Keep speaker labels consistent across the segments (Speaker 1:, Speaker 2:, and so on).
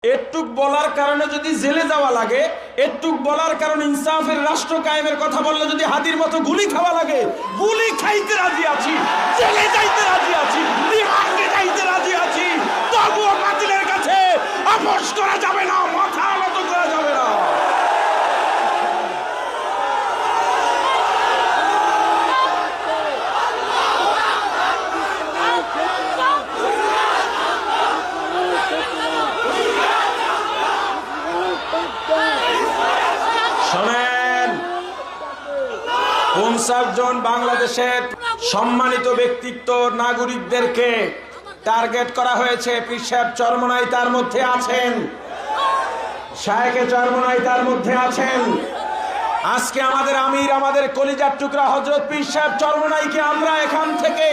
Speaker 1: এটুক বলার কারণে যদি জেলে যাওয়া লাগে, এটুক বলার কারণে ইনসাফের রাষ্ট্র কায়েমের কথা বললে যদি হাতির মতো গুলি খাওয়া লাগে, গুলি খাইতে রাজি আছি, জেলে যাইতে রাজি আছি, রিমান্ডে যাইতে রাজি আছি, তবুও বাতিলের কাছে আপোষ করা যাবে না, মাথা নত করা যাবে না। শোনেন, ৫০ জন বাংলাদেশের সম্মানিত ব্যক্তিত্ব নাগরিকদেরকে টার্গেট করা হয়েছে। পীর সাহেব চরমোনাই তার মধ্যে আছেন, শায়েখে চরমোনাই তার মধ্যে আছেন। আজকে আমাদের আমির, আমাদের কলিজার টুকরা হযরত পীর সাহেব চরমোনাইকে আমরা এখান থেকে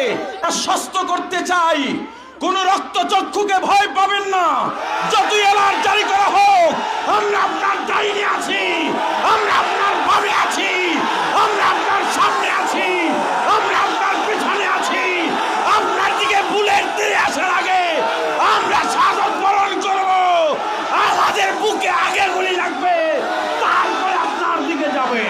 Speaker 1: আশ্বস্ত করতে চাই, কোন রক্তচক্ষুকে ভয় পাবেন না। যতই এলার জারি করা হোক, আমরা আপনার ডাইনে আছি, আমরা আপনার বামে আছি, আমরা আপনার সামনে আছি, আমরা আপনার পিছনে আছি। আপনার দিকে বুলেট তীর আসার আগে আমরা শাহাদাত বরণ করব। আমাদের বুকে আগে গুলি লাগবে, তারপরে আপনার দিকে যাবে।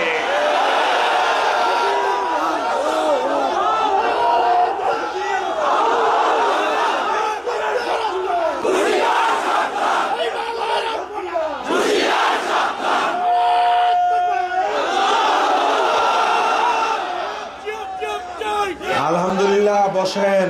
Speaker 1: আলহামদুলিল্লাহ, বসেন।